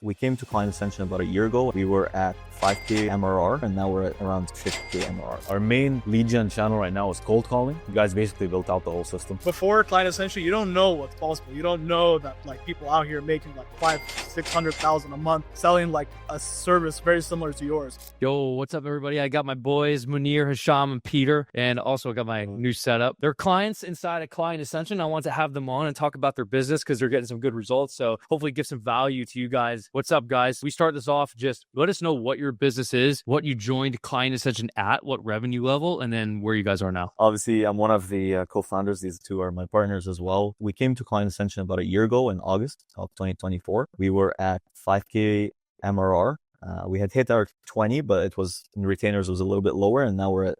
We came to Client Ascension about a year ago. We were at 5K MRR, and now we're at around 50K MRR. Our main lead gen channel right now is cold calling. You guys basically built out the whole system. Before Client Ascension, you don't know what's possible. You don't know that like people out here making like 500,000-600,000 a month, selling like a service very similar to yours. Yo, what's up, everybody? I got my boys, Munir, Hisham, and Peter, and also I got my new setup. They're clients inside of Client Ascension. I want to have them on and talk about their business because they're getting some good results. So hopefully give some value to you guys. What's up, guys? We start this off. Just let us know what your business is, what you joined Client Ascension at, what revenue level, and then where you guys are now. Obviously, I'm one of the co-founders. These two are my partners as well. We came to Client Ascension about a year ago in August of 2024. We were at 5K MRR. We had hit our 20, but it was in retainers was a little bit lower, and now we're at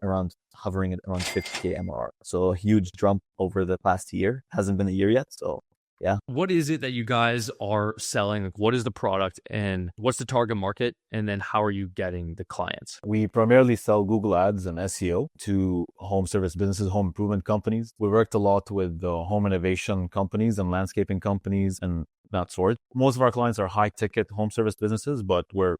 hovering at around 50K MRR. So a huge jump over the past year. Hasn't been a year yet, so yeah. What is it that you guys are selling? Like, what is the product and what's the target market? And then how are you getting the clients? We primarily sell Google Ads and SEO to home service businesses, home improvement companies. We worked a lot with the home innovation companies and landscaping companies and that sort. Most of our clients are high ticket home service businesses, but we're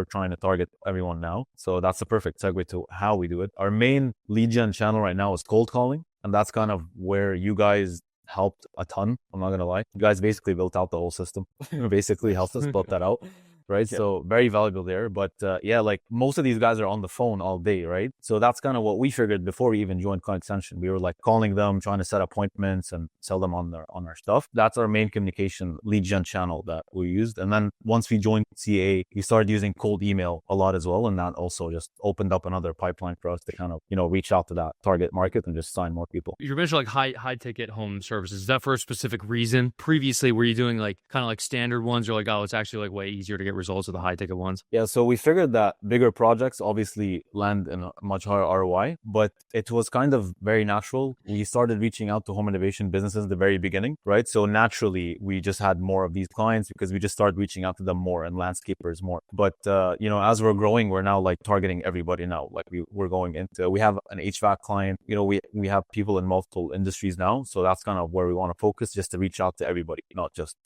trying to target everyone now. So that's the perfect segue to how we do it. Our main lead gen channel right now is cold calling. And that's kind of where you guys helped a ton. I'm not going to lie. You guys basically built out the whole system. Basically helped us build that out. Right. Yeah. So very valuable there. But yeah, like most of these guys are on the phone all day. Right. So that's kind of what we figured before we even joined Client Extension. We were like calling them, trying to set appointments and sell them on our stuff. That's our main communication lead gen channel that we used. And then once we joined CA, we started using cold email a lot as well. And that also just opened up another pipeline for us to kind of, reach out to that target market and just sign more people. You mentioned like high ticket home services. Is that for a specific reason? Previously, were you doing like kind of like standard ones? You're like, oh, it's actually like way easier to get results of the high ticket ones? Yeah, so we figured that bigger projects obviously land in a much higher ROI, but it was kind of very natural. We started reaching out to home innovation businesses at the very beginning, right? So naturally, we just had more of these clients because we just started reaching out to them more and landscapers more. But, as we're growing, we're now like targeting everybody now. Like we have an HVAC client, we have people in multiple industries now. So that's kind of where we want to focus, just to reach out to everybody, not just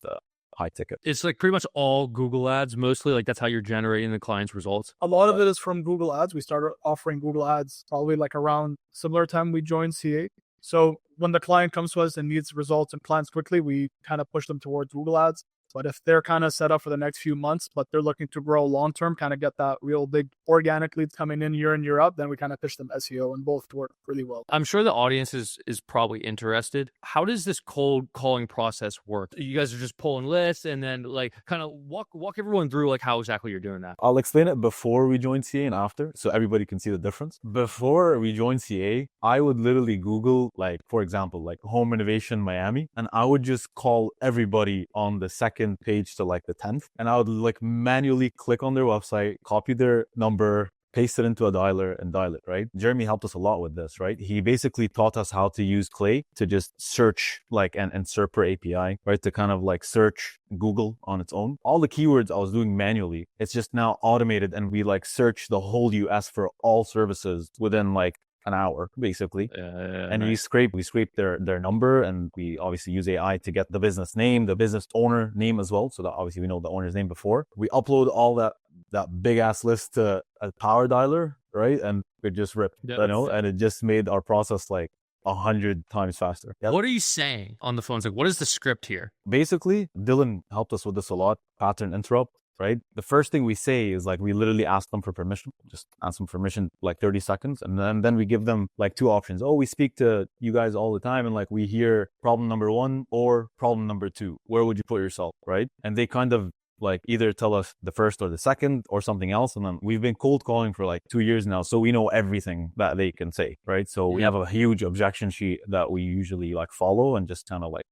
high ticket. It's like pretty much all Google Ads, mostly. Like that's how you're generating the client's results. A lot of it is from Google Ads. We started offering Google Ads probably like around similar time we joined CA. So when the client comes to us and needs results and plans quickly, we kind of push them towards Google Ads. But if they're kind of set up for the next few months, but they're looking to grow long-term, kind of get that real big organic leads coming in year out, then we kind of pitch them SEO, and both work really well. I'm sure the audience is probably interested. How does this cold calling process work? You guys are just pulling lists and then like kind of walk everyone through like how exactly you're doing that. I'll explain it before we joined CA and after, so everybody can see the difference. Before we joined CA, I would literally Google, like, for example, like home renovation Miami, and I would just call everybody on the second page to like the 10th, and I would like manually click on their website, copy their number, paste it into a dialer and dial it, right? Jeremy helped us a lot with this, right? He basically taught us how to use Clay to just search like and Serper API, right? To kind of like search Google on its own. All the keywords I was doing manually, it's just now automated, and we like search the whole US for all services within like an hour, basically. And nice. we scrape their number, and we obviously use AI to get the business name, the business owner name as well. So that obviously we know the owner's name before. We upload all that big ass list to a power dialer, right? And we just rip, and it just made our process like 100 times faster. Yep. What are you saying on the phone? It's like, what is the script here? Basically, Dylan helped us with this a lot. Pattern interrupt. Right? The first thing we say is like, we literally ask them for permission, just ask them permission, like 30 seconds. And then we give them like two options. Oh, we speak to you guys all the time, and like we hear problem number 1 or problem number 2. Where would you put yourself? Right? And they kind of like either tell us the first or the second or something else. And then we've been cold calling for like 2 years now. So we know everything that they can say. Right? So we have a huge objection sheet that we usually like follow and just kind of like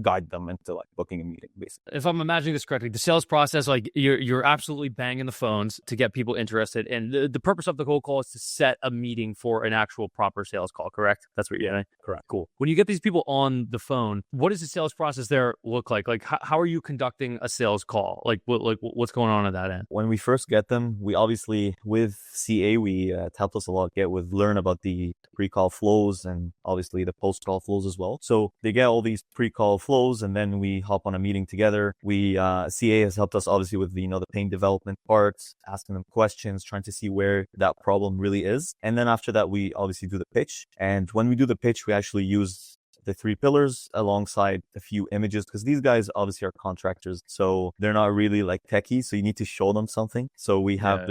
guide them into like booking a meeting, basically. If I'm imagining this correctly, the sales process, like you're absolutely banging the phones to get people interested, and the purpose of the cold call is to set a meeting for an actual proper sales call, correct? That's what you're doing? Correct. Cool. When you get these people on the phone, what does the sales process there look like? Like how are you conducting a sales call? Like what's going on at that end? When we first get them, we obviously, with CA, it helped us a lot learn about the pre-call flows and obviously the post-call flows as well. So they get all these pre call flows, and then we hop on a meeting together. CA has helped us obviously with the paying development parts, asking them questions, trying to see where that problem really is. And then after that, we obviously do the pitch. And when we do the pitch, we actually use the 3 pillars alongside a few images, because these guys obviously are contractors, so they're not really like techies, so you need to show them something. So we have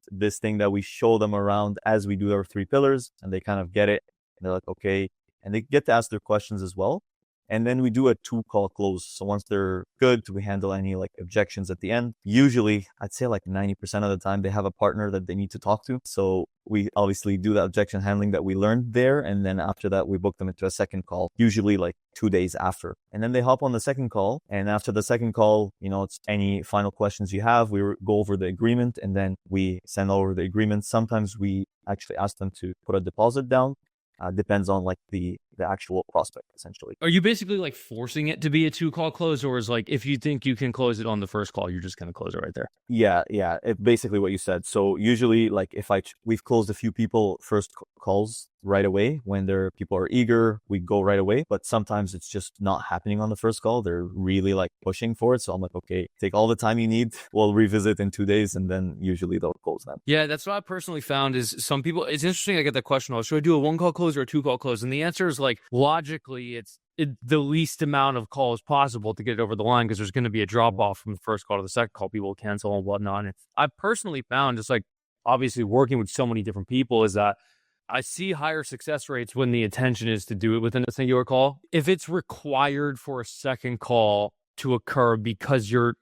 this thing that we show them around as we do our 3 pillars, and they kind of get it, and they're like, okay, and they get to ask their questions as well. And then we do a 2-call close. So once they're good, we handle any like objections at the end. Usually, I'd say like 90% of the time, they have a partner that they need to talk to. So we obviously do the objection handling that we learned there. And then after that, we book them into a second call, usually like 2 days after. And then they hop on the second call. And after the second call, it's any final questions you have. We go over the agreement, and then we send over the agreement. Sometimes we actually ask them to put a deposit down. Depends on like the actual prospect, essentially. Are you basically like forcing it to be a 2-call close, or is like if you think you can close it on the first call, you're just going to close it right there? Yeah. Basically what you said. So usually, like if we've closed a few people first calls right away when people are eager, we go right away. But sometimes it's just not happening on the first call. They're really like pushing for it. So I'm like, okay, take all the time you need. We'll revisit in 2 days, and then usually they'll close them. Yeah, that's what I personally found is some people. It's interesting. I get that question. Should I do a 1-call close or a 2-call close? And the answer is like logically, it's the least amount of calls possible to get it over the line, because there's going to be a drop off from the first call to the second call. People will cancel and whatnot. And I've personally found, just like obviously working with so many different people, is that I see higher success rates when the intention is to do it within a singular call. If it's required for a second call to occur because you're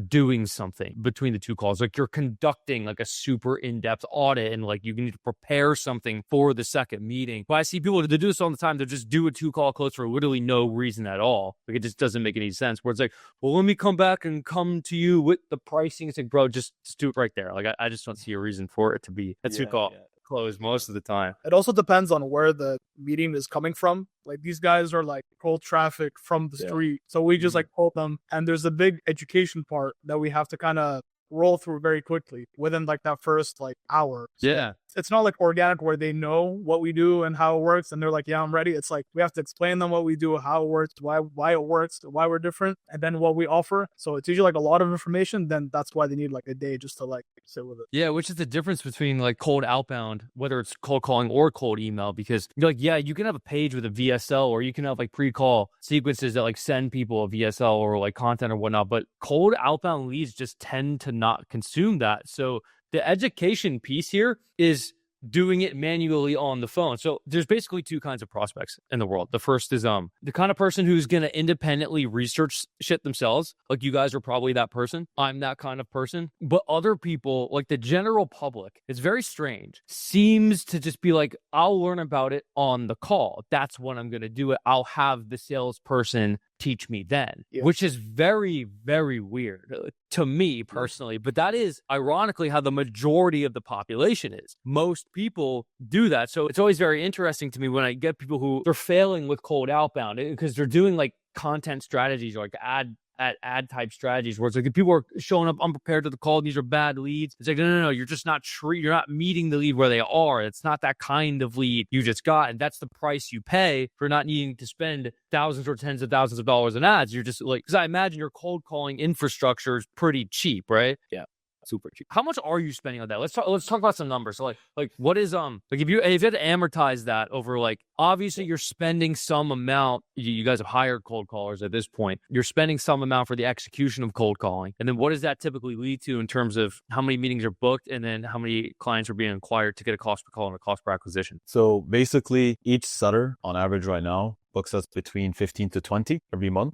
doing something between the 2 calls, like you're conducting like a super in-depth audit, and like you need to prepare something for the second meeting. But I see people that do this all the time. They'll just do a 2-call close for literally no reason at all. Like it just doesn't make any sense. Where it's like, well, let me come back and come to you with the pricing. It's like, bro, just do it right there. Like I just don't see a reason for it to be a 2-call close most of the time. It also depends on where the meeting is coming from. Like these guys are like cold traffic from the street. So we just like call them, and there's a big education part that we have to kind of roll through very quickly within like that first like hour. So it's not like organic where they know what we do and how it works and they're like, yeah, I'm ready. It's like we have to explain them what we do, how it works, why it works, why we're different, and then what we offer. So it's usually like a lot of information. Then that's why they need like a day just to like sit with it. Yeah, which is the difference between like cold outbound, whether it's cold calling or cold email, because you're like, yeah, you can have a page with a VSL, or you can have like pre-call sequences that like send people a VSL or like content or whatnot, but cold outbound leads just tend to not consume that. So the education piece here is doing it manually on the phone. So there's basically 2 kinds of prospects in the world. The first is the kind of person who's going to independently research shit themselves. Like you guys are probably that person. I'm that kind of person. But other people, like the general public, it's very strange, seems to just be like, I'll learn about it on the call. That's when I'm going to do it. I'll have the salesperson teach me then, which is very, very weird to me personally. But that is ironically how the majority of the population is. Most people do that. So it's always very interesting to me when I get people who they're failing with cold outbound because they're doing like content strategies or like ad type strategies where it's like if people are showing up unprepared to the call, these are bad leads. It's like, no, you're just not you're not meeting the lead where they are. It's not that kind of lead you just got, and that's the price you pay for not needing to spend thousands or tens of thousands of dollars in ads. You're just like, because I imagine your cold calling infrastructure is pretty cheap, right? Yeah. Super cheap. How much are you spending on that? Let's talk about some numbers. So like what is like if you had to amortize that over, like obviously you're spending some amount. You guys have hired cold callers at this point. You're spending some amount for the execution of cold calling, and then what does that typically lead to in terms of how many meetings are booked, and then how many clients are being acquired to get a cost per call and a cost per acquisition? So basically, each setter on average right now books us between 15 to 20 every month.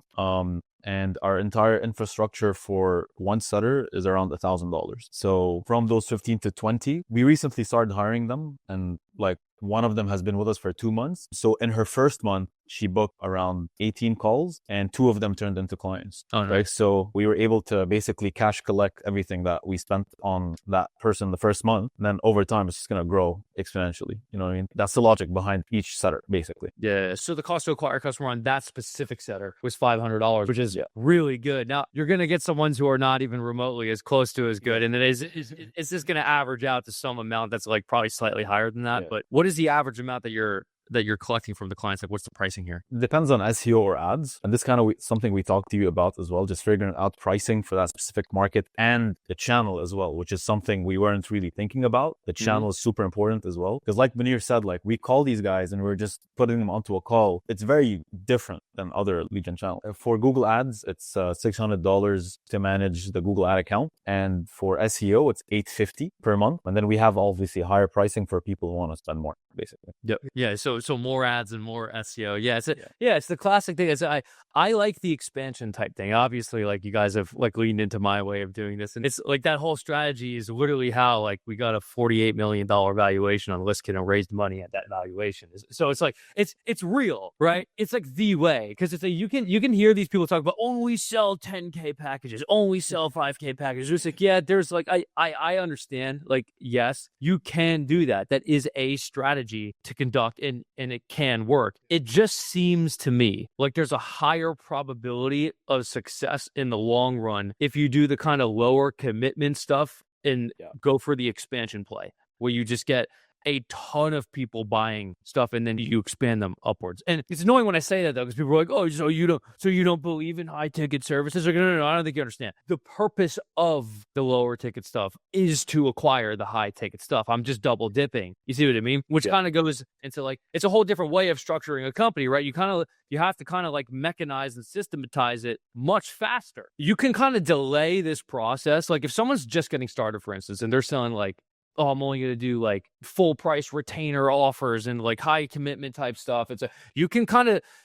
And our entire infrastructure for one setter is around $1,000. So from those 15 to 20, we recently started hiring them, and like one of them has been with us for 2 months. So in her first month, she booked around 18 calls and 2 of them turned into clients. Oh, nice. Right. So we were able to basically cash collect everything that we spent on that person the first month. And then over time, it's just going to grow exponentially. You know what I mean? That's the logic behind each setter, basically. Yeah. So the cost to acquire a customer on that specific setter was $500, which is really good. Now you're going to get some ones who are not even remotely as close to as good. And then is this going to average out to some amount that's like probably slightly higher than that? But what is the average amount that you're that you're collecting from the clients? Like, what's the pricing here? Depends on SEO or ads. And this kind of something we talked to you about as well, just figuring out pricing for that specific market and the channel as well, which is something we weren't really thinking about. The channel is super important as well. Because like Munir said, like we call these guys and we're just putting them onto a call. It's very different than other lead gen channels. For Google ads, it's $600 to manage the Google ad account. And for SEO, it's $850 per month. And then we have obviously higher pricing for people who want to spend more, basically. Yep. Yeah. So more ads and more SEO. Yeah. It's the classic thing. I like the expansion type thing. Obviously, like you guys have like leaned into my way of doing this, and it's like that whole strategy is literally how like we got a $48 million valuation on ListKit and raised money at that valuation. So it's like it's real, right? It's like the way, because it's like you can hear these people talk about only sell 10K packages, only sell 5K packages. It's like, yeah, there's like I understand, like yes, you can do that. That is a strategy to conduct, and it can work. It just seems to me like there's a higher probability of success in the long run if you do the kind of lower commitment stuff and go for the expansion play, where you just get a ton of people buying stuff and then you expand them upwards. And it's annoying when I say that though, because people are like, oh, so you don't believe in high ticket services? Like, no, I don't think you understand. The purpose of the lower ticket stuff is to acquire the high ticket stuff. I'm just double dipping. You see what I mean? Which kind of goes into like, it's a whole different way of structuring a company, right? You have to kind of like mechanize and systematize it much faster. You can kind of delay this process. Like if someone's just getting started, for instance, and they're selling like, oh, I'm only going to do like full price retainer offers and like high commitment type stuff. You can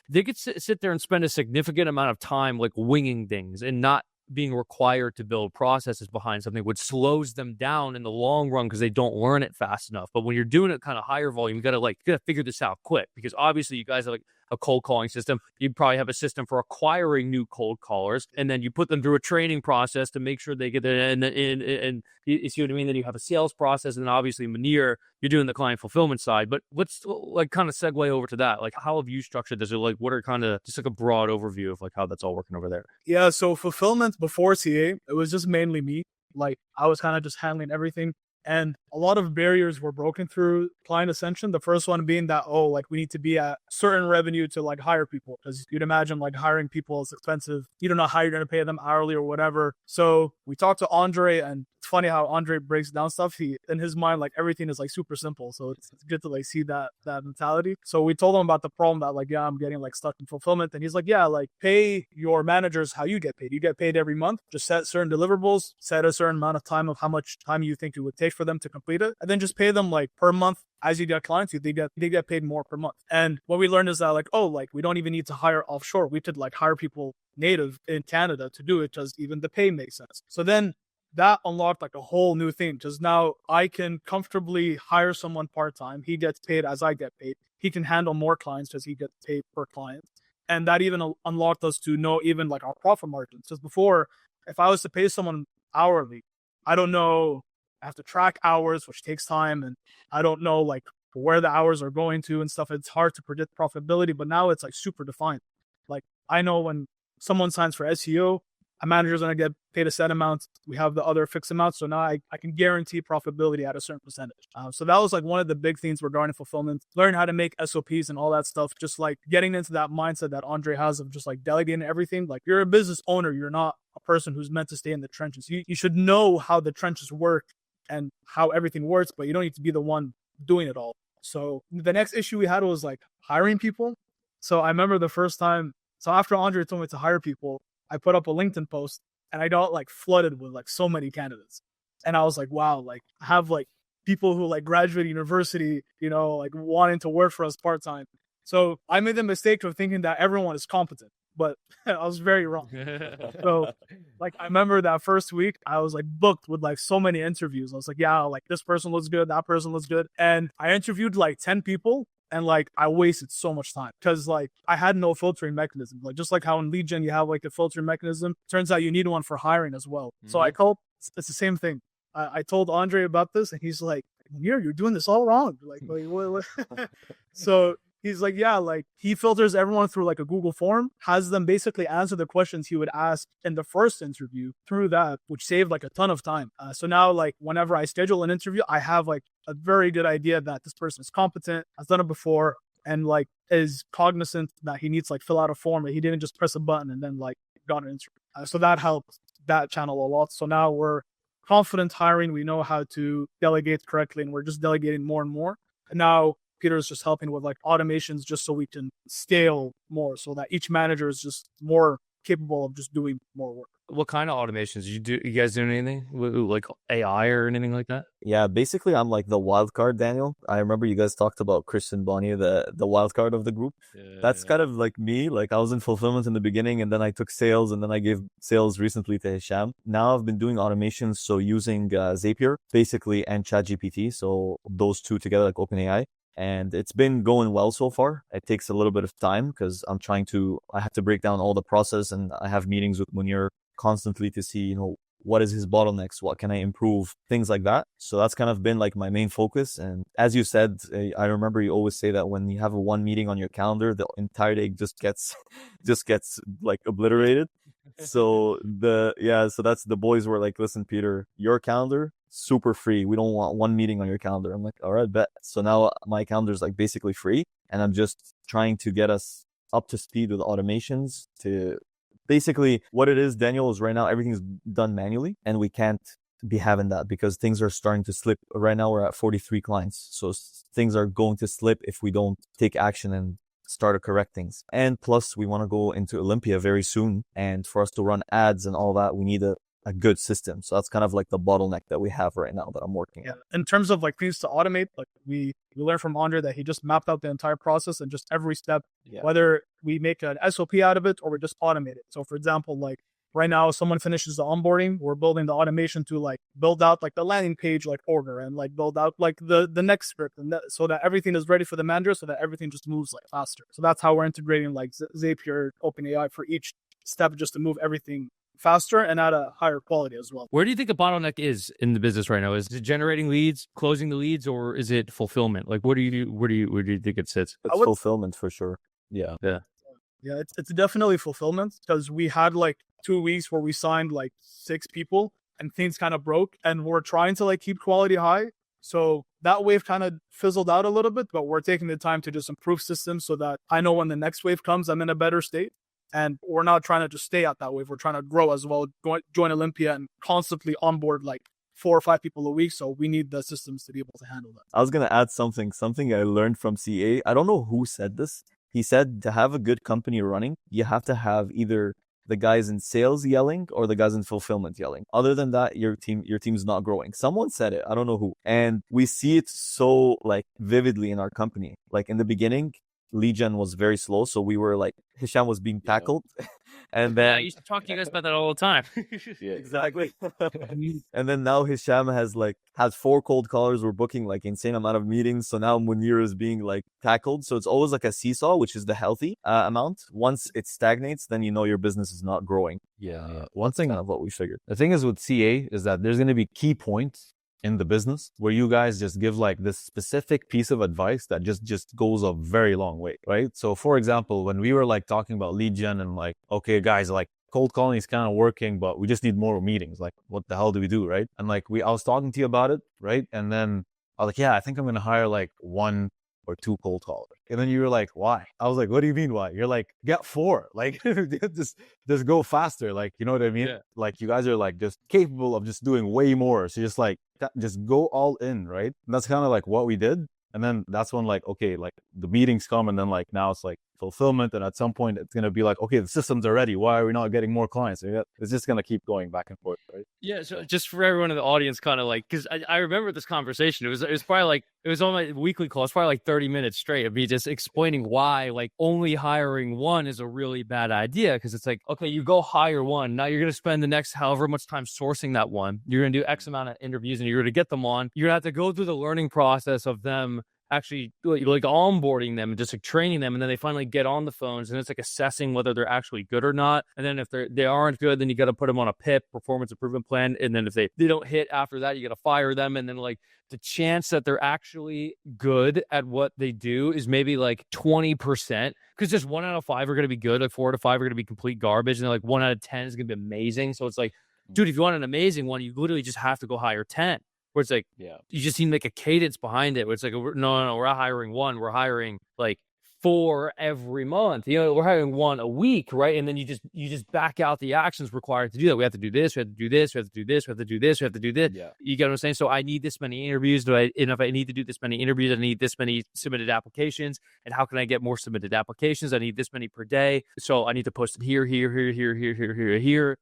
they could sit there and spend a significant amount of time like winging things and not being required to build processes behind something, which slows them down in the long run because they don't learn it fast enough. But when you're doing it kind of higher volume, you got to figure this out quick, because obviously you guys have like a cold calling system. You probably have a system for acquiring new cold callers, and then you put them through a training process to make sure they get it and you see what I mean? Then you have a sales process, and then obviously Munir, you're doing the client fulfillment side. But let's like kind of segue over to that. Like, how have you structured this? Or like, what are kind of just like a broad overview of like how that's all working over there? Yeah, so fulfillment before CA, it was just mainly me. Like I was kind of just handling everything. And a lot of barriers were broken through Client Ascension. The first one being that, we need to be at certain revenue to like hire people. Because you'd imagine like hiring people is expensive. You don't know how you're going to pay them hourly or whatever. So we talked to Andre, and it's funny how Andre breaks down stuff. In his mind, like everything is like super simple. So it's good to like see that mentality. So we told him about the problem that like, I'm getting like stuck in fulfillment. And he's like, like pay your managers how you get paid. You get paid every month. Just set certain deliverables, set a certain amount of time of how much time you think it would take for them to complete it. And then just pay them like per month. As you get clients, they get paid more per month. And what we learned is that like, we don't even need to hire offshore. We could like hire people native in Canada to do it, because even the pay makes sense. So then that unlocked like a whole new thing, because now I can comfortably hire someone part-time. He gets paid as I get paid. He can handle more clients because he gets paid per client. And that even unlocked us to know even like our profit margins. Because before, if I was to pay someone hourly, I don't know, I have to track hours, which takes time, and I don't know like where the hours are going to and stuff. It's hard to predict profitability, but now it's like super defined. Like I know when someone signs for SEO, a manager's going to get paid a set amount. We have the other fixed amount. So now I can guarantee profitability at a certain percentage. So that was like one of the big things regarding fulfillment, learn how to make SOPs and all that stuff. Just like getting into that mindset that Andre has of just like delegating everything. Like you're a business owner. You're not a person who's meant to stay in the trenches. You should know how the trenches work and how everything works, but you don't need to be the one doing it all. So the next issue we had was like hiring people. So I remember the first time, so after Andre told me to hire people, I put up a LinkedIn post and I got like flooded with like so many candidates. And I was like, wow, like I have like people who like graduated university, like wanting to work for us part-time. So I made the mistake of thinking that everyone is competent, but I was very wrong. So like I remember that first week I was like booked with like so many interviews. I was like, like this person looks good, that person looks good. And I interviewed like 10 people. And like I wasted so much time because like I had no filtering mechanism. Like just like how in lead gen you have like a filtering mechanism, turns out you need one for hiring as well. Mm-hmm. So I called. It's the same thing. I told Andre about this, and he's like, "You're doing this all wrong." Like what? So he's like, yeah, like he filters everyone through like a Google form, has them basically answer the questions he would ask in the first interview through that, which saved like a ton of time. So now like whenever I schedule an interview, I have like a very good idea that this person is competent, has done it before, and like is cognizant that he needs like fill out a form, and he didn't just press a button and then like got an answer. So that helped that channel a lot. So now we're confident hiring. We know how to delegate correctly, and we're just delegating more and more. And now Peter is just helping with like automations just so we can scale more, so that each manager is just more capable of just doing more work. What kind of automations you do? You guys doing anything like AI or anything like that? Yeah, basically I'm like the wild card, Daniel. I remember you guys talked about Christian Bonnier, the wild card of the group. That's kind of like me. Like I was in fulfillment in the beginning, and then I took sales, and then I gave sales recently to Hisham. Now I've been doing automations, so using Zapier basically and ChatGPT. So those two together, like OpenAI. And it's been going well so far. It takes a little bit of time because I have to break down all the process, and I have meetings with Munir constantly to see, what is his bottlenecks? What can I improve? Things like that. So that's kind of been like my main focus. And as you said, I remember you always say that when you have one meeting on your calendar, the entire day just gets like obliterated. So that's the boys were like, listen, Peter, your calendar, super free. We don't want one meeting on your calendar. I'm like, all right, bet. So now my calendar is like basically free, and I'm just trying to get us up to speed with automations to basically what it is, Daniel, is right now everything's done manually, and we can't be having that because things are starting to slip. Right now we're at 43 clients. So things are going to slip if we don't take action and start to correct things. And plus we want to go into Olympia very soon. And for us to run ads and all that, we need a good system. So that's kind of like the bottleneck that we have right now that I'm working on. In terms of like things to automate, like we learned from Andre that he just mapped out the entire process and just every step, whether we make an SOP out of it or we just automate it. So for example, like right now, if someone finishes the onboarding, we're building the automation to like build out like the landing page, like order, and like build out like the next script, and so that everything is ready for the manager, so that everything just moves like faster. So that's how we're integrating like Zapier, OpenAI for each step, just to move everything faster and at a higher quality as well. Where do you think the bottleneck is in the business right now? Is it generating leads, closing the leads, or is it fulfillment? Like, what do you do? Where do you think it sits? It's fulfillment for sure. Yeah. It's definitely fulfillment, because we had like 2 weeks where we signed like 6 people and things kind of broke, and we're trying to like keep quality high. So that wave kind of fizzled out a little bit, but we're taking the time to just improve systems so that I know when the next wave comes, I'm in a better state. And we're not trying to just stay at that wave. We're trying to grow as well, join Olympia and constantly onboard like 4 or 5 people a week. So we need the systems to be able to handle that. I was going to add something I learned from CA. I don't know who said this. He said to have a good company running, you have to have either the guys in sales yelling or the guys in fulfillment yelling. Other than that, your team's not growing. Someone said it. I don't know who. And we see it so like vividly in our company. Like in the beginning, lead gen was very slow. So we were like, Hisham was being tackled. And then I used to talk to you guys about that all the time. Yeah, exactly. And then now Hisham has 4 cold callers. We're booking like insane amount of meetings. So now Munir is being like tackled. So it's always like a seesaw, which is the healthy amount. Once it stagnates, then your business is not growing. Yeah. One thing Kind of what we figured. The thing is with CA is that there's going to be key points in the business where you guys just give like this specific piece of advice that just goes a very long way, right? So for example, when we were like talking about lead gen and like, okay, guys, like cold calling is kind of working, but we just need more meetings. Like, what the hell do we do, right? And like I was talking to you about it, right? And then I was like, yeah, I think I'm going to hire like 1 or 2 cold callers. And then you were like, why? I was like, what do you mean why? You're like, get 4. Like, just go faster. Like, you know what I mean? Yeah. Like, you guys are like just capable of just doing way more. So just like, just go all in, right? And that's kind of like what we did. And then that's when like, okay, like the meetings come, and then like now it's like fulfillment. And at some point it's going to be like, okay, the systems are ready. Why are we not getting more clients? It's just going to keep going back and forth, right? Yeah. So just for everyone in the audience, kind of like, because I remember this conversation. It was probably like, it was on my weekly call. It's probably like 30 minutes straight of me just explaining why like only hiring 1 is a really bad idea. Because it's like, okay, you go hire 1. Now you're going to spend the next however much time sourcing that 1. You're going to do X amount of interviews, and you're going to get them on. You're going to have to go through the learning process of them actually like onboarding them and just like training them, and then they finally get on the phones, and it's like assessing whether they're actually good or not. And then if they aren't good, then you got to put them on a PIP, performance improvement plan. And then if they don't hit after that, you got to fire them. And then like the chance that they're actually good at what they do is maybe like 20%, because just 1 out of 5 are going to be good, like 4 out of 5 are going to be complete garbage, and then like 1 out of 10 is going to be amazing. So it's like, dude, if you want an amazing one, you literally just have to go hire 10. Where it's like, you just need like a cadence behind it. Where it's like, no, we're not hiring 1. We're hiring like 4 every month. We're having 1 a week, right? And then you just back out the actions required to do that. We have to do this, we have to do this, we have to do this, we have to do this, we have to do this. Yeah. You get what I'm saying? So I need this many interviews. And if I need to do this many interviews, I need this many submitted applications. And how can I get more submitted applications? I need this many per day. So I need to post it here. You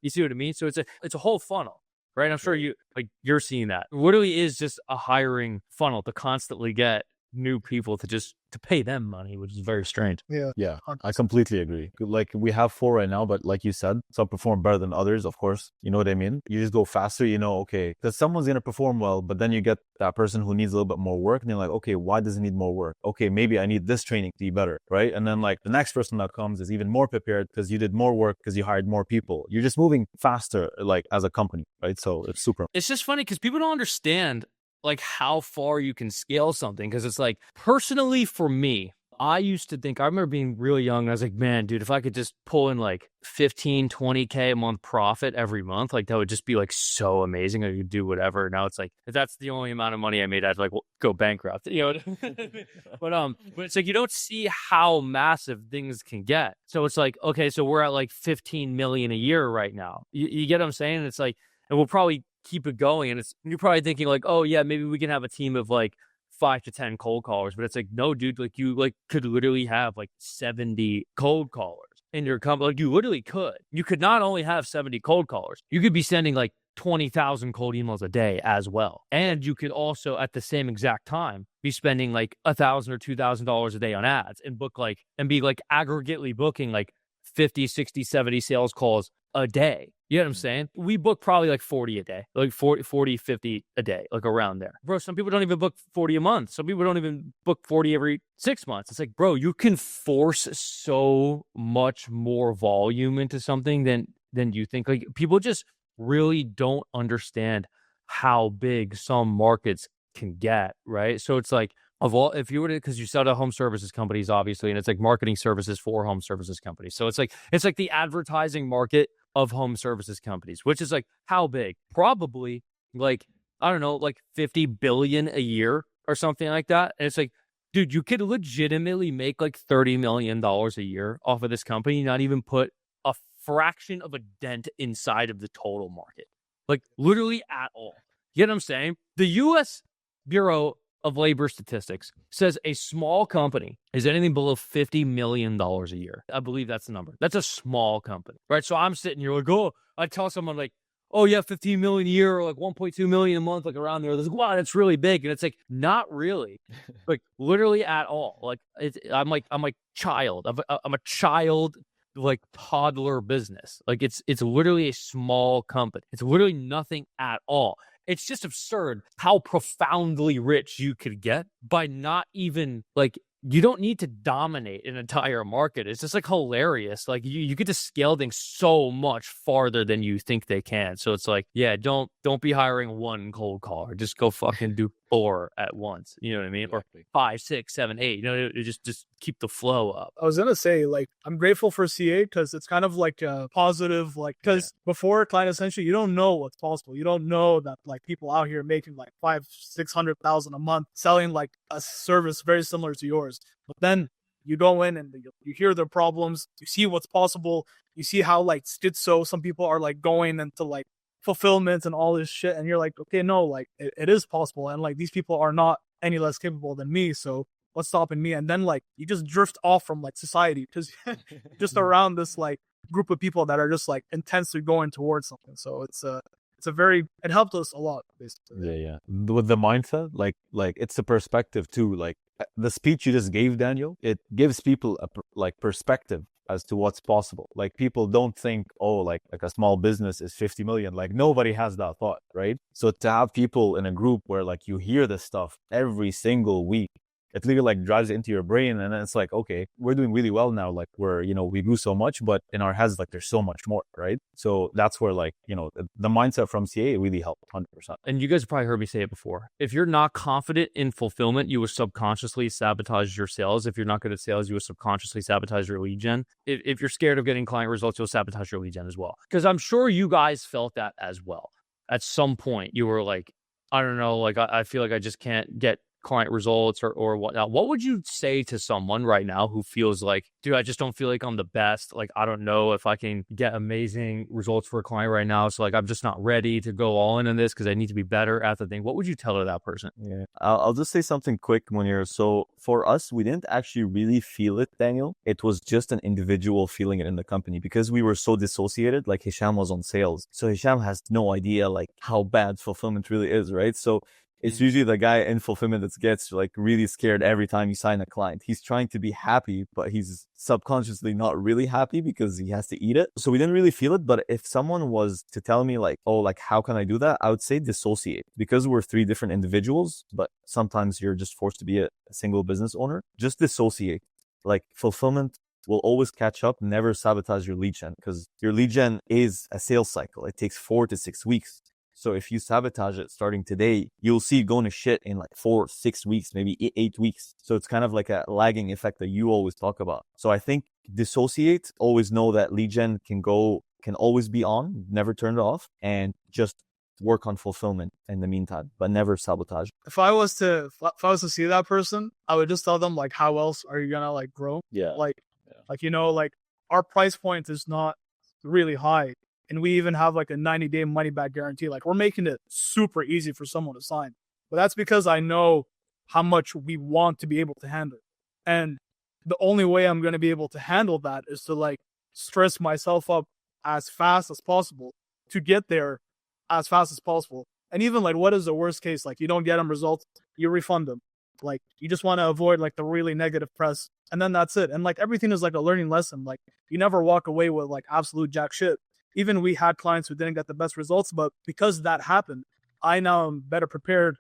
see what I mean? So it's a whole funnel. Right. I'm sure you're seeing that. It literally is just a hiring funnel to constantly get new people to pay them money, which is very strange. Yeah, I completely agree. Like we have 4 right now, but like you said, some perform better than others, of course. You know what I mean? You just go faster, okay, because someone's going to perform well, but then you get that person who needs a little bit more work and you're like, okay, why does he need more work? Okay, maybe I need this training to be better, right? And then like the next person that comes is even more prepared because you did more work because you hired more people. You're just moving faster, like as a company, right? So it's super. It's just funny because people don't understand like how far you can scale something. Because it's like, personally for me, I used to think, I remember being really young and I was like, man, dude, if I could just pull in like 15, 20K a month profit every month, like that would just be like so amazing. I could do whatever. Now it's like, if that's the only amount of money I made, I'd like go bankrupt, but it's like, you don't see how massive things can get. So it's like, okay, so we're at like 15 million a year right now. You get what I'm saying? It's like, and we'll probably keep it going. And you're probably thinking like, oh yeah, maybe we can have a team of like 5 to 10 cold callers, but it's like, no, dude, like you like could literally have like 70 cold callers in your company. Like you literally could. You could not only have 70 cold callers, you could be sending like 20,000 cold emails a day as well. And you could also at the same exact time be spending like $1,000 or $2,000 a day on ads and be like aggregately booking like 50, 60, 70 sales calls a day. You know what I'm saying? We book probably like 40 a day, like 40, 50 a day, like around there. Bro, some people don't even book 40 a month. Some people don't even book 40 every 6 months. It's like, bro, you can force so much more volume into something than you think. Like people just really don't understand how big some markets can get, right? So it's like, if you were to, because you sell to home services companies, obviously, and it's like marketing services for home services companies. So it's like the advertising market of home services companies, which is like how big? Probably like, I don't know, like 50 billion a year or something like that. And it's like, dude, you could legitimately make like $30 million a year off of this company, not even put a fraction of a dent inside of the total market. Like literally at all. You get what I'm saying? The U.S. Bureau of Labor Statistics says a small company is anything below $50 million a year. I believe that's the number. That's a small company, right? So I'm sitting here like, oh, I tell someone like, oh yeah, 15 million a year or like 1.2 million a month, like around there. They're like, wow, that's really big. And it's like, not really, like literally at all. Like I'm like child. I'm a child, like toddler business. Like it's literally a small company. It's literally nothing at all. It's just absurd how profoundly rich you could get by not even like, you don't need to dominate an entire market. It's just like hilarious. Like you get to scale things so much farther than you think they can. So it's like, yeah, don't be hiring one cold caller. Just go fucking do 4 at once. You know what I mean? Exactly. Or 5, 6, 7, 8. Just keep the flow up. I was gonna say, like, I'm grateful for CA because it's kind of like a positive, like, because before Client Ascension, you don't know what's possible. You don't know that like people out here making like 500,000-600,000 a month selling like a service very similar to yours. But then you go in and you hear their problems, you see what's possible, you see how like schizo some people are like going into like fulfillment and all this shit, and you're like, okay, no, like it is possible, and like these people are not any less capable than me, so what's stopping me? And then like you just drift off from like society because just around this like group of people that are just like intensely going towards something. So it helped us a lot, basically. Yeah. With the mindset, like it's a perspective too. Like the speech you just gave, Daniel, it gives people a perspective as to what's possible. Like people don't think, oh, like a small business is 50 million. Like nobody has that thought, right? So to have people in a group where like you hear this stuff every single week, it literally like drives it into your brain, and then it's like, okay, we're doing really well now. Like we grew so much, but in our heads, like there's so much more, right? So that's where like, the mindset from CA really helped 100%. And you guys have probably heard me say it before. If you're not confident in fulfillment, you will subconsciously sabotage your sales. If you're not good at sales, you will subconsciously sabotage your lead gen. If you're scared of getting client results, you'll sabotage your lead gen as well. Because I'm sure you guys felt that as well. At some point, you were like, I don't know, like I feel like I just can't get client results or whatnot, what would you say to someone right now who feels like, dude, I just don't feel like I'm the best. Like, I don't know if I can get amazing results for a client right now. So like, I'm just not ready to go all in on this because I need to be better at the thing. What would you tell to that person? Yeah, I'll just say something quick, Munir. So for us, we didn't actually really feel it, Daniel. It was just an individual feeling it in the company because we were so dissociated. Like Hisham was on sales. So Hisham has no idea like how bad fulfillment really is, right? So it's usually the guy in fulfillment that gets like really scared every time you sign a client. He's trying to be happy, but he's subconsciously not really happy because he has to eat it. So we didn't really feel it. But if someone was to tell me like, oh, like, how can I do that? I would say dissociate because we're three different individuals, but sometimes you're just forced to be a single business owner. Just dissociate. Like fulfillment will always catch up. Never sabotage your lead gen because your lead gen is a sales cycle. It takes 4 to 6 weeks. So if you sabotage it starting today, you'll see it going to shit in like 4, 6 weeks, maybe 8 weeks. So it's kind of like a lagging effect that you always talk about. So I think dissociate, always know that lead gen can always be on, never turn it off, and just work on fulfillment in the meantime, but never sabotage. If I was to see that person, I would just tell them like, how else are you gonna like grow? Yeah. Like our price point is not really high. And we even have like a 90-day money back guarantee. Like we're making it super easy for someone to sign. But that's because I know how much we want to be able to handle. And the only way I'm going to be able to handle that is to like stress myself up as fast as possible to get there as fast as possible. And even like, what is the worst case? Like you don't get them results, you refund them. Like you just want to avoid like the really negative press. And then that's it. And like everything is like a learning lesson. Like you never walk away with like absolute jack shit. Even we had clients who didn't get the best results, but because that happened, I now am better prepared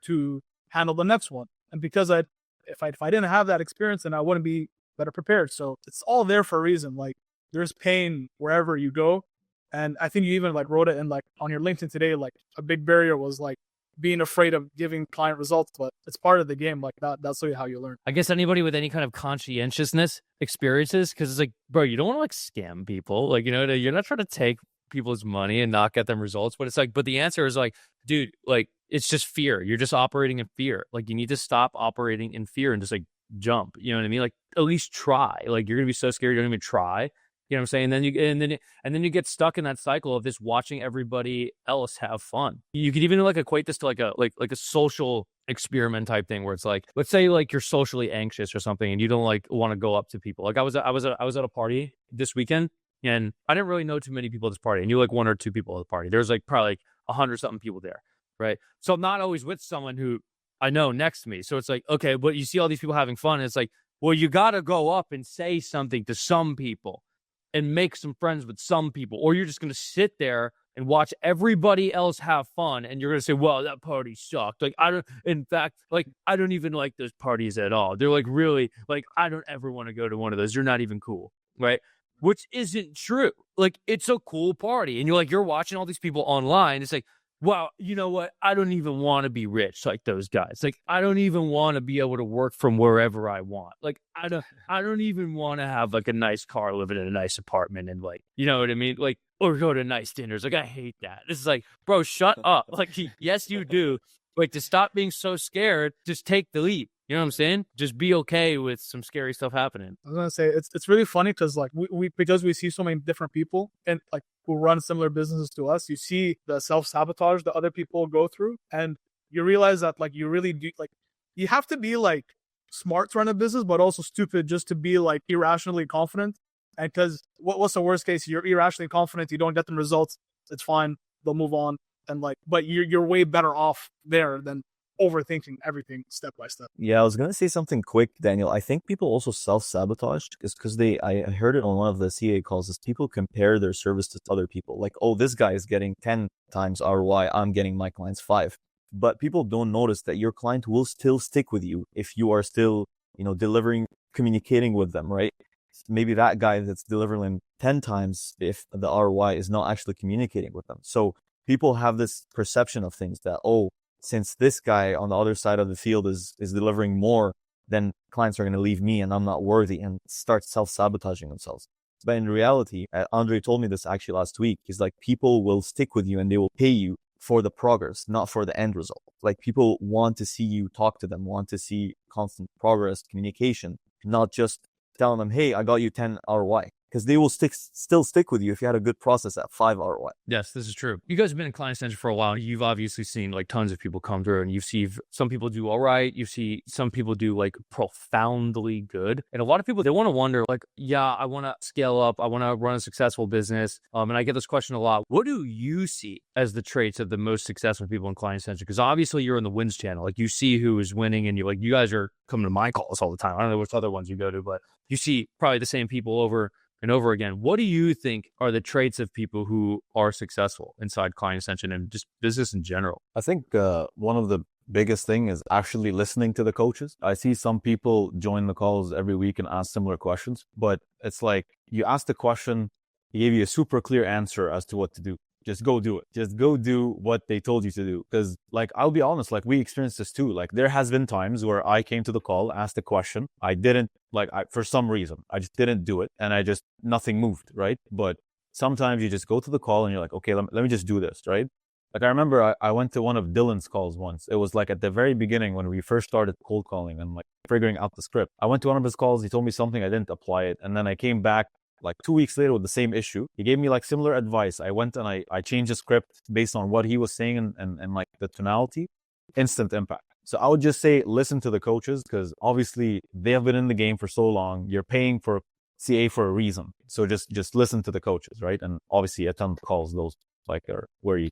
to handle the next one. And because if I didn't have that experience, then I wouldn't be better prepared. So it's all there for a reason. Like there's pain wherever you go. And I think you even like wrote it in like on your LinkedIn today, like a big barrier was like being afraid of giving client results, but it's part of the game. Like that's how you learn. I guess anybody with any kind of conscientiousness experiences, because it's like, bro, you don't want to like scam people. Like, you know, you're not trying to take people's money and not get them results, but it's like, but the answer is like, dude, like it's just fear. You're just operating in fear. Like you need to stop operating in fear and just like jump. You know what I mean? Like at least try. Like you're gonna be so scared you don't even try. You know what I'm saying? And then you get stuck in that cycle of just watching everybody else have fun. You could even like equate this to like a social experiment type thing where it's like, let's say like you're socially anxious or something and you don't like want to go up to people. Like I was at a party this weekend and I didn't really know too many people at this party. I knew like 1 or 2 people at the party. There's like probably like 100 something people there, right? So I'm not always with someone who I know next to me. So it's like, okay, but you see all these people having fun. And it's like, well, you got to go up and say something to some people and make some friends with some people, or you're just going to sit there and watch everybody else have fun. And you're going to say, well, that party sucked. Like, I don't even like those parties at all. They're like, really, like, I don't ever want to go to one of those. You're not even cool. Right. Which isn't true. Like, it's a cool party. And you're watching all these people online. It's like, wow, you know what? I don't even want to be rich like those guys. Like, I don't even want to be able to work from wherever I want. Like, I don't even want to have like a nice car, living in a nice apartment, and like, you know what I mean? Like, or go to nice dinners. Like, I hate that. This is like, bro, shut up. Like, yes, you do. Like, to stop being so scared, just take the leap. You know what I'm saying? Just be okay with some scary stuff happening. I was gonna say it's really funny because like because we see so many different people and like who run similar businesses to us, you see the self-sabotage that other people go through, and you realize that like you really do, like you have to be like smart to run a business, but also stupid just to be like irrationally confident. And because what's the worst case? You're irrationally confident, you don't get the results, it's fine, they'll move on, and like, but you're way better off there than overthinking everything step by step. Yeah, I was gonna say something quick, Daniel. I think people also self-sabotage because I heard it on one of the CA calls, is people compare their service to other people. Like, oh, this guy is getting 10 times ROI, I'm getting my clients 5. But people don't notice that your client will still stick with you if you are still, delivering, communicating with them, right? Maybe that guy that's delivering 10 times if the ROI is not actually communicating with them. So people have this perception of things that, oh, since this guy on the other side of the field is delivering more, then clients are going to leave me and I'm not worthy, and start self-sabotaging themselves. But in reality, Andre told me this actually last week. He's like, people will stick with you and they will pay you for the progress, not for the end result. Like people want to see you talk to them, want to see constant progress, communication, not just telling them, hey, I got you 10 ROI. Because they will still stick with you if you had a good process at 5 ROI. Yes, this is true. You guys have been in Client Ascension for a while. You've obviously seen like tons of people come through, and you see some people do all right. You see some people do like profoundly good. And a lot of people, they want to wonder like, yeah, I want to scale up. I want to run a successful business. And I get this question a lot. What do you see as the traits of the most successful people in Client Ascension? Because obviously you're in the wins channel. Like you see who is winning, and you guys are coming to my calls all the time. I don't know which other ones you go to, but you see probably the same people over and over again. What do you think are the traits of people who are successful inside Client Ascension and just business in general? I think one of the biggest thing is actually listening to the coaches. I see some people join the calls every week and ask similar questions, but it's like you ask the question, he gave you a super clear answer as to what to do. Just go do it. Just go do what they told you to do. Because like, I'll be honest, like we experienced this too. Like there has been times where I came to the call, asked a question. I didn't for some reason, I just didn't do it. And nothing moved. Right. But sometimes you just go to the call and you're like, okay, let me just do this. Right. Like I remember I went to one of Dylan's calls once. It was like at the very beginning when we first started cold calling and like figuring out the script. I went to one of his calls. He told me something. I didn't apply it. And then I came back like 2 weeks later with the same issue. He gave me like similar advice. I went and I changed the script based on what he was saying and like the tonality. Instant impact. So I would just say listen to the coaches, because obviously they have been in the game for so long. You're paying for CA for a reason. So just listen to the coaches, right? And obviously attend calls. Those like are where you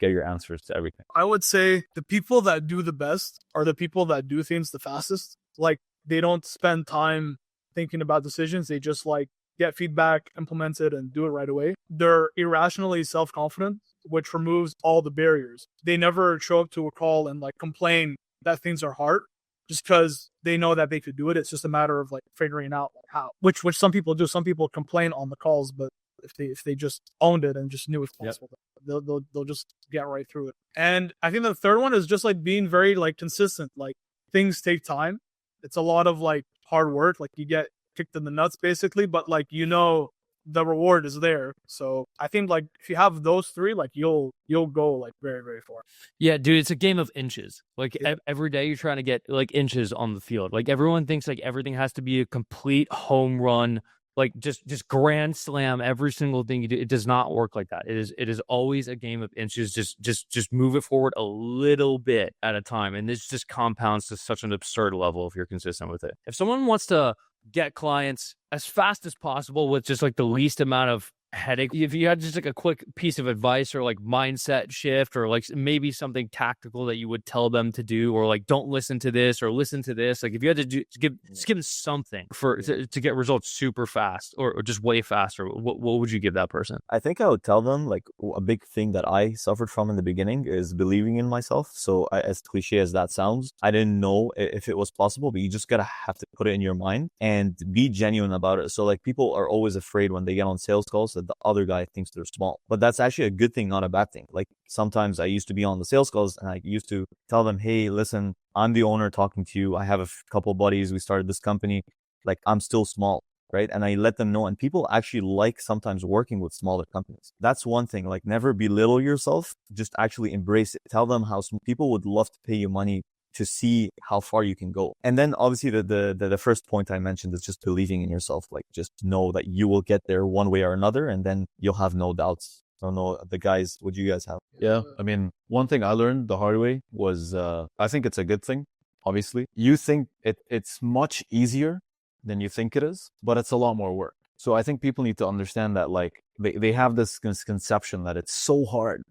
get your answers to everything. I would say the people that do the best are the people that do things the fastest. Like they don't spend time thinking about decisions. They just like get feedback, implement it, and do it right away. They're irrationally self-confident, which removes all the barriers. They never show up to a call and like complain that things are hard just because they know that they could do it. It's just a matter of like figuring out like how, which some people do. Some people complain on the calls, but if they just owned it and just knew it's possible, they'll just get right through it. And I think the third one is just like being very like consistent. Like things take time. It's a lot of like hard work. Like you get kicked in the nuts basically, but like the reward is there. So I think like if you have those three, like you'll go like very, very far. Yeah, dude, it's a game of inches. Like every day you're trying to get like inches on the field. Like everyone thinks like everything has to be a complete home run, like just grand slam every single thing you do. It does not work like that. It is always a game of inches. Just move it forward a little bit at a time, and this just compounds to such an absurd level if you're consistent with it. If someone wants to get clients as fast as possible with just like the least amount of headache, if you had just like a quick piece of advice or like mindset shift or like maybe something tactical that you would tell them to do, or like don't listen to this or listen to this, like if you had to give them something to get results super fast or just way faster, what would you give that person? I think I would tell them like a big thing that I suffered from in the beginning is believing in myself. So as cliche as that sounds, I didn't know if it was possible, but you just have to put it in your mind and be genuine about it. So like people are always afraid when they get on sales calls that the other guy thinks they're small, but that's actually a good thing, not a bad thing. Like sometimes I used to be on the sales calls and I used to tell them, hey, listen, I'm the owner talking to you. I have a couple buddies. We started this company. Like I'm still small, right? And I let them know. And people actually like sometimes working with smaller companies. That's one thing. Like never belittle yourself. Just actually embrace it. Tell them how some people would love to pay you money to see how far you can go. And then obviously the first point I mentioned is just believing in yourself. Like just know that you will get there one way or another, and then you'll have no doubts. I don't know, the guys, what do you guys have? Yeah. I mean, one thing I learned the hard way was, I think it's a good thing. Obviously, you think it's much easier than you think it is, but it's a lot more work. So I think people need to understand that like they have this conception that it's so hard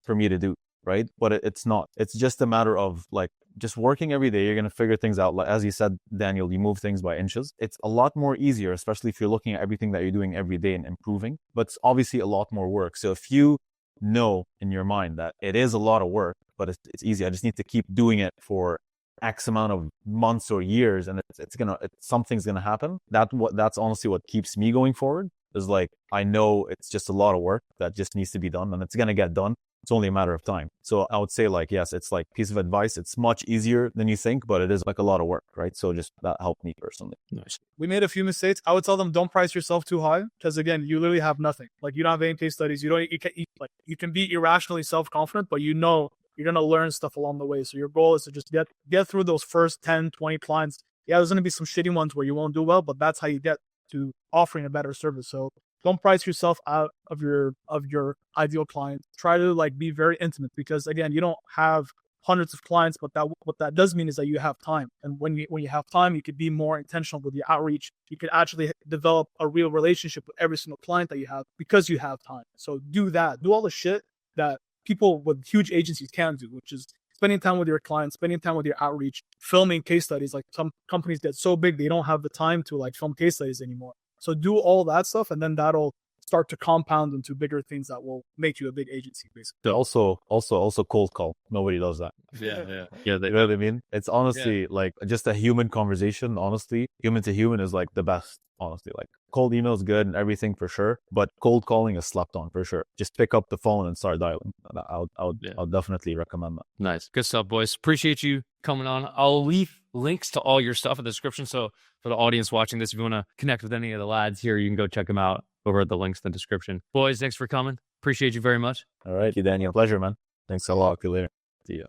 for me to do, right? But it's not. It's just a matter of like just working every day. You're going to figure things out. Like, as you said, Daniel, you move things by inches. It's a lot more easier, especially if you're looking at everything that you're doing every day and improving, but it's obviously a lot more work. So if you know in your mind that it is a lot of work, but it's easy, I just need to keep doing it for X amount of months or years, and something's gonna happen. That's honestly what keeps me going forward. Is like I know it's just a lot of work that just needs to be done, and it's gonna get done. It's only a matter of time. So I would say like, yes, it's like piece of advice. It's much easier than you think, but it is like a lot of work, right? So just that helped me personally. Nice. We made a few mistakes. I would tell them don't price yourself too high because again, you literally have nothing. Like you don't have any case studies. You can be irrationally self-confident, but you know you're gonna learn stuff along the way. So your goal is to just get through those first 10, 20 clients. Yeah, there's gonna be some shitty ones where you won't do well, but that's how you get to offering a better service. So don't price yourself out of your ideal client. Try to like be very intimate because again, you don't have hundreds of clients, but what that does mean is that you have time. And when you have time, you could be more intentional with your outreach. You could actually develop a real relationship with every single client that you have because you have time. So do that. Do all the shit that people with huge agencies can do, which is spending time with your clients, spending time with your outreach, filming case studies. Like some companies get so big, they don't have the time to like film case studies anymore. So do all that stuff, and then that'll start to compound into bigger things that will make you a big agency, basically. Also cold call. Nobody does that. Yeah. You know what I mean? It's honestly like just a human conversation. Honestly, human to human is like the best. Honestly, like cold email is good and everything for sure, but cold calling is slept on for sure. Just pick up the phone and start dialing. I'll definitely recommend that. Nice. Good stuff, boys. Appreciate you coming on. I'll leave links to all your stuff in the description. So for the audience watching this, if you want to connect with any of the lads here, you can go check them out over at the links in the description. Boys, thanks for coming. Appreciate you very much. All right. Thank you, Daniel. Pleasure, man. Thanks a lot. Talk to you later. See ya.